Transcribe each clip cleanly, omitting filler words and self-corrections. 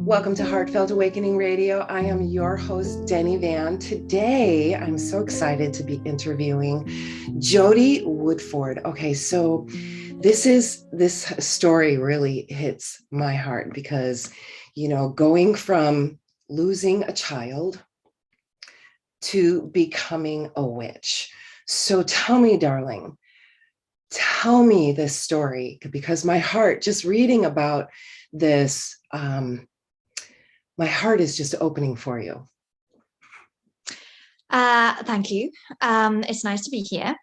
Welcome to Heartfelt Awakening Radio. I am your host, Denny Van. Today, I'm so excited to be interviewing JOHDI Woodford. Okay, so this story really hits my heart because, going from losing a child to becoming a witch. So tell me, darling, tell me this story, because my heart, just reading about this, my heart is just opening for you. Thank you. It's nice to be here.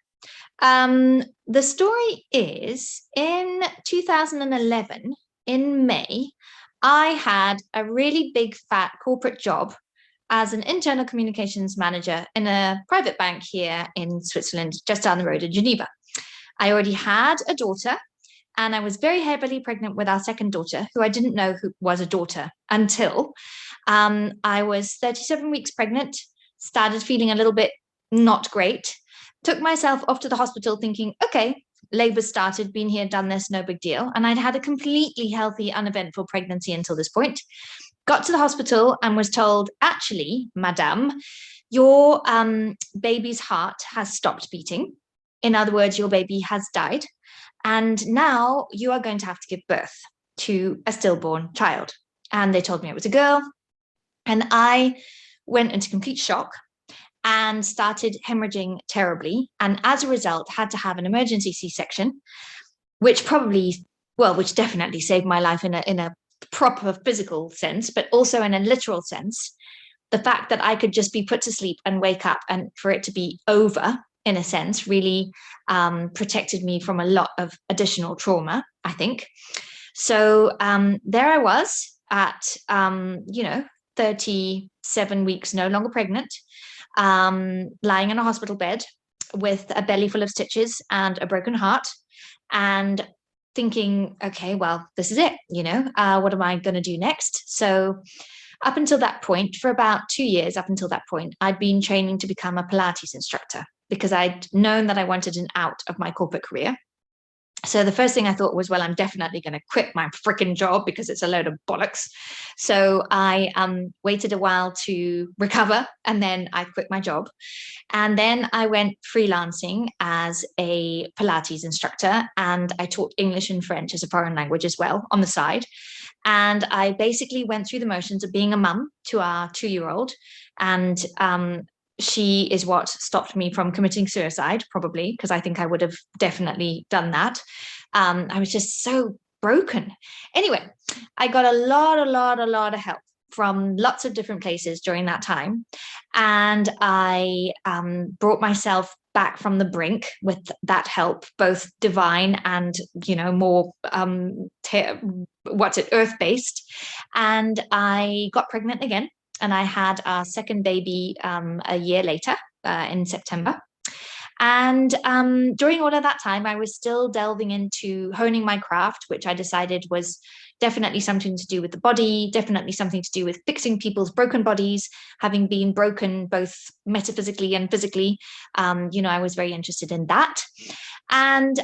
The story is in 2011, in May, I had a really big fat corporate job as an internal communications manager in a private bank here in Switzerland, just down the road in Geneva. I already had a daughter, and I was very heavily pregnant with our second daughter, who I didn't know who was a daughter until I was 37 weeks pregnant, started feeling a little bit not great, took myself off to the hospital thinking, okay, labor started, been here, done this, no big deal. And I'd had a completely healthy, uneventful pregnancy until this point. Got to the hospital and was told, actually, madame, your baby's heart has stopped beating. In other words, your baby has died. And now you are going to have to give birth to a stillborn child. And they told me it was a girl. And I went into complete shock and started hemorrhaging terribly. And as a result, had to have an emergency C-section, which definitely saved my life in a proper physical sense, but also in a literal sense. The fact that I could just be put to sleep and wake up and for it to be over, in a sense, really protected me from a lot of additional trauma, I think. So there I was at, 37 weeks, no longer pregnant, lying in a hospital bed with a belly full of stitches and a broken heart, and thinking, okay, well, this is it, what am I going to do next? So up until that point, for about 2 years, up until that point, I'd been training to become a Pilates instructor because I'd known that I wanted an out of my corporate career. So the first thing I thought was, well, I'm definitely going to quit my freaking job because it's a load of bollocks. So I waited a while to recover, and then I quit my job. And then I went freelancing as a Pilates instructor, and I taught English and French as a foreign language as well on the side. And I basically went through the motions of being a mum to our 2-year-old. And she is what stopped me from committing suicide, probably, because I think I would have definitely done that. I was just so broken. Anyway, I got a lot of help from lots of different places during that time. And I brought myself back from the brink with that help, both divine and, more earth-based. And I got pregnant again. And I had our second baby a year later in September. And during all of that time, I was still delving into honing my craft, which I decided was definitely something to do with the body, definitely something to do with fixing people's broken bodies, having been broken both metaphysically and physically. I was very interested in that. And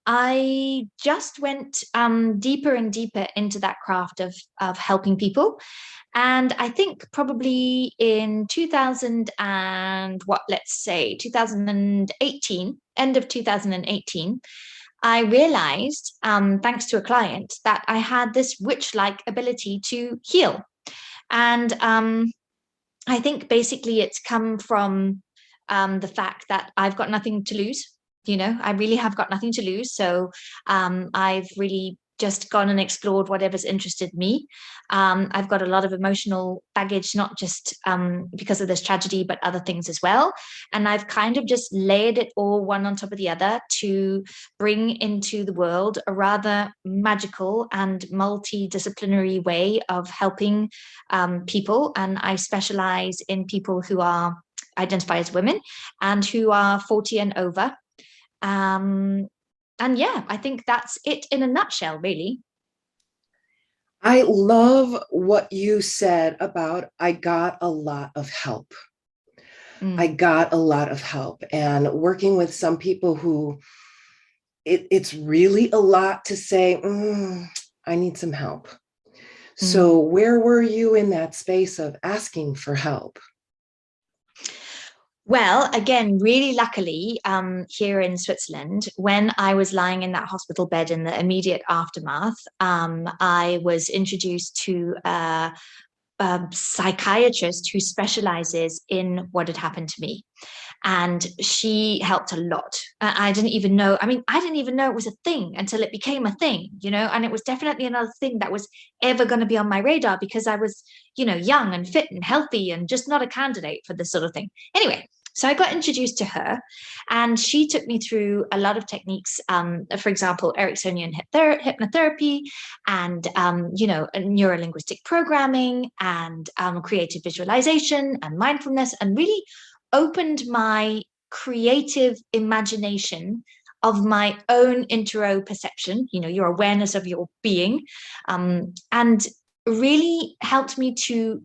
I just went deeper and deeper into that craft of helping people. And I think probably in 2018, end of 2018, I realized, thanks to a client, that I had this witch-like ability to heal. And I think basically it's come from the fact that I've got nothing to lose. I really have got nothing to lose. So I've really just gone and explored whatever's interested me. I've got a lot of emotional baggage, not just because of this tragedy, but other things as well. And I've kind of just layered it all one on top of the other to bring into the world a rather magical and multidisciplinary way of helping people. And I specialize in people who identify as women and who are 40 and over. And yeah, I think that's it in a nutshell, really. I love what you said about I got a lot of help. I got a lot of help, and working with some people who it's really a lot to say, I need some help. So where were you in that space of asking for help? Well, again, really luckily, here in Switzerland, when I was lying in that hospital bed in the immediate aftermath, I was introduced to a psychiatrist who specializes in what had happened to me. And she helped a lot. I didn't even know, I mean, I didn't even know it was a thing until it became a thing, and it was definitely another thing that was ever going to be on my radar because I was, young and fit and healthy and just not a candidate for this sort of thing. Anyway, so I got introduced to her, and she took me through a lot of techniques. For example, Ericksonian hypnotherapy, and neuro-linguistic programming, and creative visualization and mindfulness, and really opened my creative imagination of my own interoperception, your awareness of your being, and really helped me to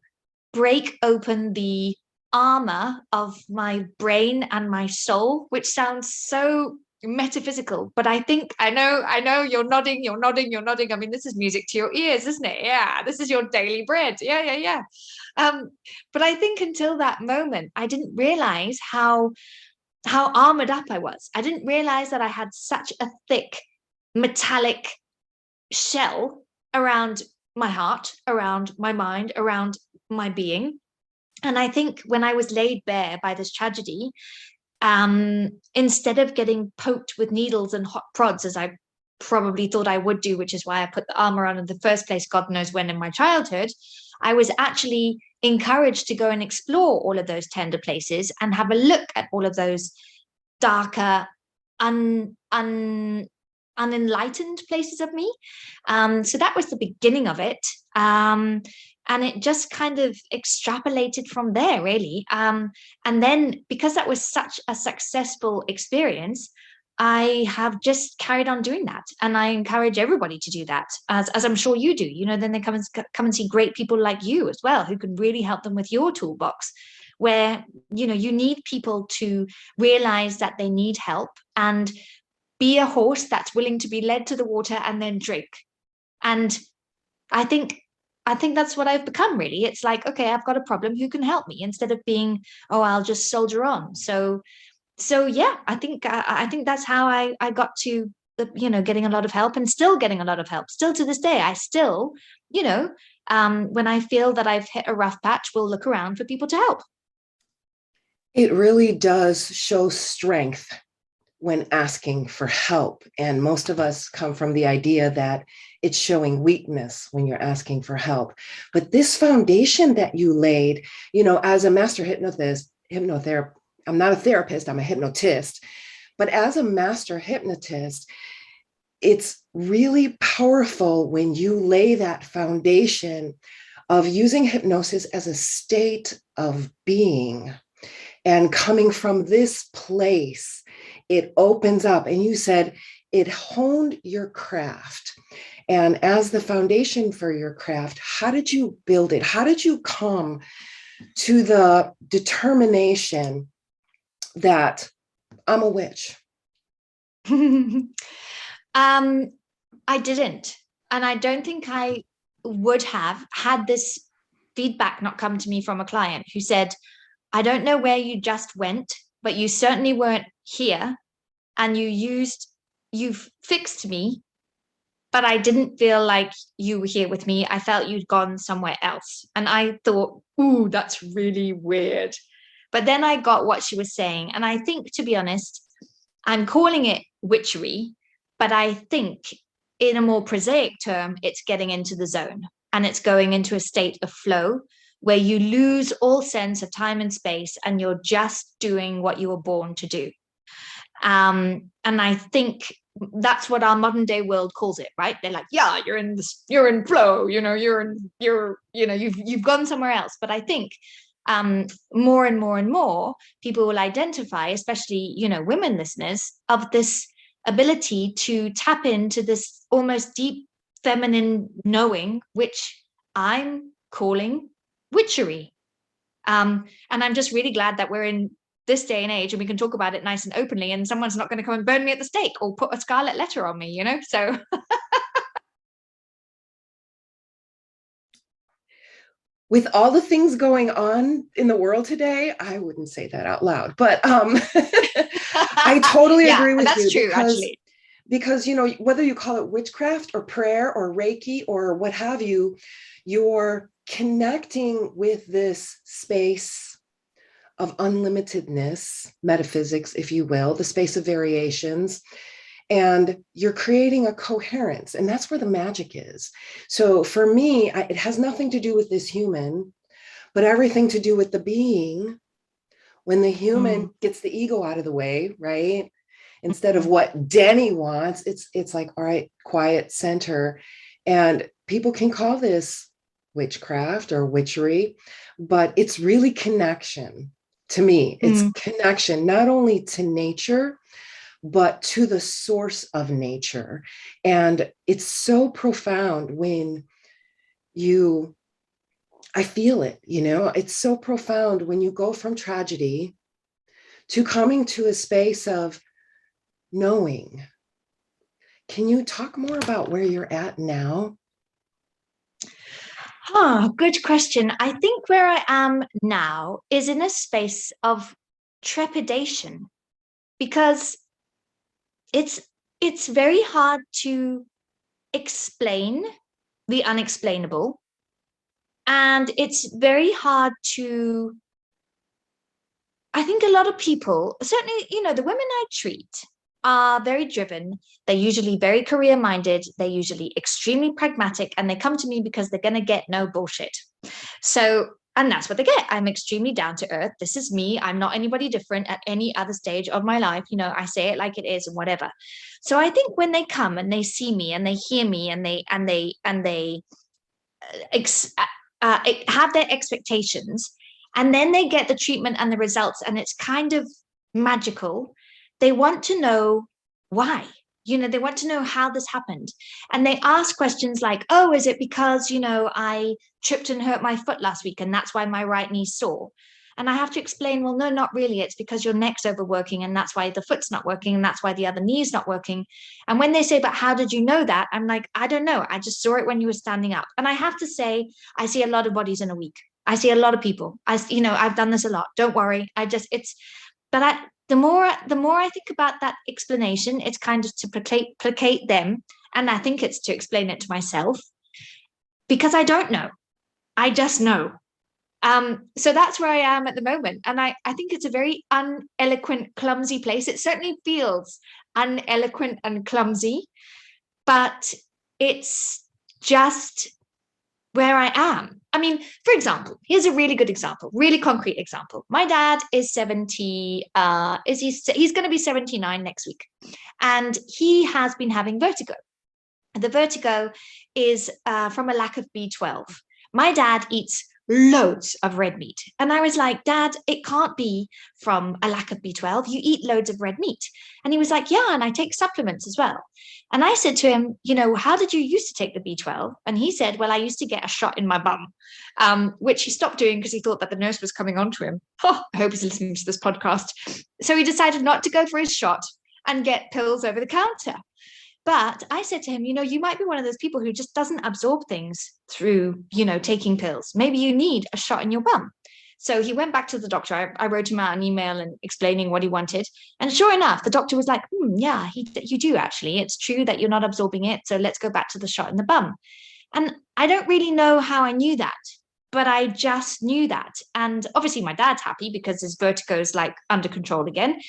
break open the armor of my brain and my soul, which sounds so metaphysical, but I know you're nodding. I mean, this is music to your ears, isn't it? Yeah, this is your daily bread. Yeah. But I think until that moment, I didn't realize how armored up I was. I didn't realize that I had such a thick metallic shell around my heart, around my mind, around my being. And I think when I was laid bare by this tragedy, instead of getting poked with needles and hot prods, as I probably thought I would do, which is why I put the armor on in the first place, God knows when in my childhood, I was actually encouraged to go and explore all of those tender places and have a look at all of those darker, unenlightened places of me. So that was the beginning of it. And it just kind of extrapolated from there, really. And then because that was such a successful experience, I have just carried on doing that. And I encourage everybody to do that, as I'm sure you do. Then they come and see great people like you as well, who can really help them with your toolbox, where, you need people to realize that they need help and be a horse that's willing to be led to the water and then drink. And I think that's what I've become, really. It's like, okay, I've got a problem, who can help me, instead of being, oh, I'll just soldier on. So yeah, I think that's how I got to getting a lot of help, and still getting a lot of help. Still to this day, I still, when I feel that I've hit a rough patch, will look around for people to help. It really does show strength when asking for help. And most of us come from the idea that it's showing weakness when you're asking for help. But this foundation that you laid, as a master hypnotherapist, I'm not a therapist, I'm a hypnotist. But as a master hypnotist, it's really powerful when you lay that foundation of using hypnosis as a state of being. And coming from this place, it opens up. And you said it honed your craft. And as the foundation for your craft, how did you build it? How did you come to the determination that I'm a witch? I didn't. And I don't think I would have had this feedback not come to me from a client who said, I don't know where you just went, but you certainly weren't here. And you've fixed me, but I didn't feel like you were here with me. I felt you'd gone somewhere else. And I thought, ooh, that's really weird. But then I got what she was saying. And I think, to be honest, I'm calling it witchery, but I think in a more prosaic term, it's getting into the zone, and it's going into a state of flow where you lose all sense of time and space, and you're just doing what you were born to do. And I think that's what our modern day world calls it, right? They're like, yeah, you're in flow, you've gone somewhere else. But I think more and more and more people will identify, especially, women listeners, of this ability to tap into this almost deep feminine knowing, which I'm calling witchery. And I'm just really glad that we're in this day and age and we can talk about it nice and openly, and someone's not going to come and burn me at the stake or put a scarlet letter on me, so with all the things going on in the world today, I wouldn't say that out loud, but I totally Yeah, agree with that's you true, actually. because you know, whether you call it witchcraft or prayer or Reiki or what have you, you're connecting with this space of unlimitedness, metaphysics, if you will, the space of variations, and you're creating a coherence, and that's where the magic is. So for me, it has nothing to do with this human, but everything to do with the being. When the human gets the ego out of the way, right, instead of what Denny wants, it's like, all right, quiet, center. And people can call this witchcraft or witchery, but it's really connection. To me, it's connection not only to nature, but to the source of nature. And it's so profound when you, I feel it, you know, it's so profound when you go from tragedy to coming to a space of knowing. Can you talk more about where you're at now? Good question. I think where I am now is in a space of trepidation because it's it's very hard to explain the unexplainable, and it's very hard to, I think a lot of people, certainly, the women I treat are very driven. They're usually very career minded. They're usually extremely pragmatic, and they come to me because they're going to get no bullshit. So, and that's what they get. I'm extremely down to earth. This is me. I'm not anybody different at any other stage of my life. I say it like it is and whatever. So I think when they come and they see me and they hear me and they ex- have their expectations, and then they get the treatment and the results, and it's kind of magical. They want to know why. They want to know how this happened. And they ask questions like, oh, is it because, I tripped and hurt my foot last week and that's why my right knee's sore? And I have to explain, well, no, not really. It's because your neck's overworking and that's why the foot's not working and that's why the other knee's not working. And when they say, but how did you know that? I'm like, I don't know. I just saw it when you were standing up. And I have to say, I see a lot of bodies in a week. I see a lot of people. I've done this a lot. Don't worry. But the more I think about that explanation, it's kind of to placate them. And I think it's to explain it to myself because I don't know. I just know. So that's where I am at the moment. And I think it's a very uneloquent, clumsy place. It certainly feels uneloquent and clumsy, but it's just where I am. I mean, for example, here's a really good example, really concrete example. My dad is 70, he's going to be 79 next week. And he has been having vertigo. The vertigo is from a lack of B12. My dad eats loads of red meat. And I was like, Dad, it can't be from a lack of B12. You eat loads of red meat. And he was like, yeah, and I take supplements as well. And I said to him, how did you used to take the B12? And he said, well, I used to get a shot in my bum, which he stopped doing because he thought that the nurse was coming on to him. Oh, I hope he's listening to this podcast. So he decided not to go for his shot and get pills over the counter. But I said to him, you might be one of those people who just doesn't absorb things through, taking pills. Maybe you need a shot in your bum. So he went back to the doctor. I wrote him out an email and explaining what he wanted. And sure enough, the doctor was like, yeah, you do actually. It's true that you're not absorbing it. So let's go back to the shot in the bum. And I don't really know how I knew that, but I just knew that. And obviously my dad's happy because his vertigo is like under control again.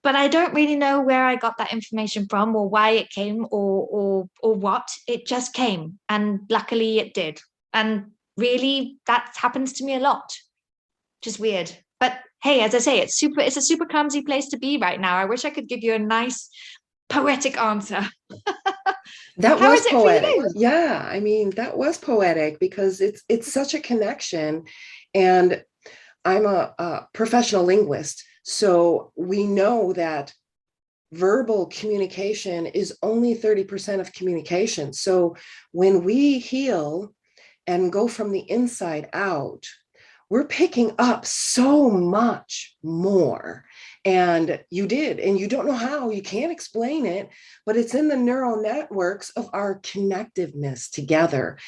But I don't really know where I got that information from or why it came or what. It just came, and luckily it did. And really, that happens to me a lot. Just weird. But hey, as I say, it's a super clumsy place to be right now. I wish I could give you a nice poetic answer. That How was is it for poetic. you? Yeah, I mean, that was poetic because it's such a connection. And I'm a professional linguist, so we know that verbal communication is only 30% of communication. So when we heal and go from the inside out, we're picking up so much more. And you did, and you don't know how, you can't explain it, but it's in the neural networks of our connectiveness together.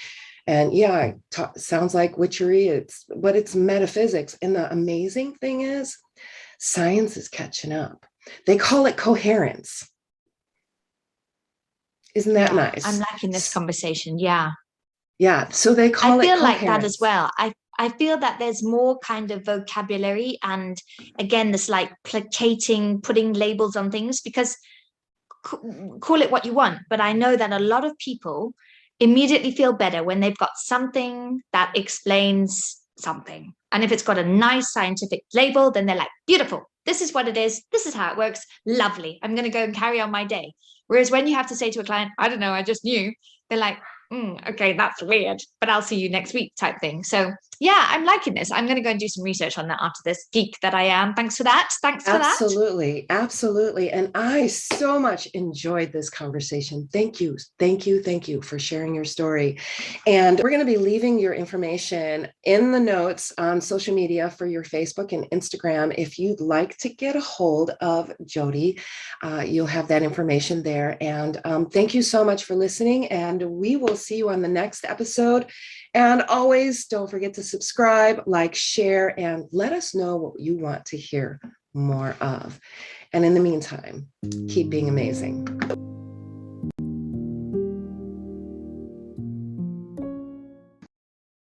And yeah, sounds like witchery, but it's metaphysics. And the amazing thing is science is catching up. They call it coherence. Isn't that Yeah, I'm nice? liking this conversation. Yeah. Yeah, so they I call it feel like that as coherence. well. I feel that there's more kind of vocabulary and again, this like placating, putting labels on things because call it what you want. But I know that a lot of people immediately feel better when they've got something that explains something. And if it's got a nice scientific label, then they're like, beautiful. This is what it is. This is how it works. Lovely. I'm going to go and carry on my day. Whereas when you have to say to a client, I don't know, I just knew, they're like, okay, that's weird, but I'll see you next week type thing. So yeah, I'm liking this. I'm going to go and do some research on that after this, geek that I am. Thanks for that. Thanks for that. Absolutely. Absolutely. And I so much enjoyed this conversation. Thank you. Thank you. Thank you for sharing your story. And we're going to be leaving your information in the notes on social media for your Facebook and Instagram. If you'd like to get a hold of JOHDI, you'll have that information there. And thank you so much for listening. And we will see you on the next episode. And always don't forget to subscribe, like, share, and let us know what you want to hear more of. And in the meantime, keep being amazing.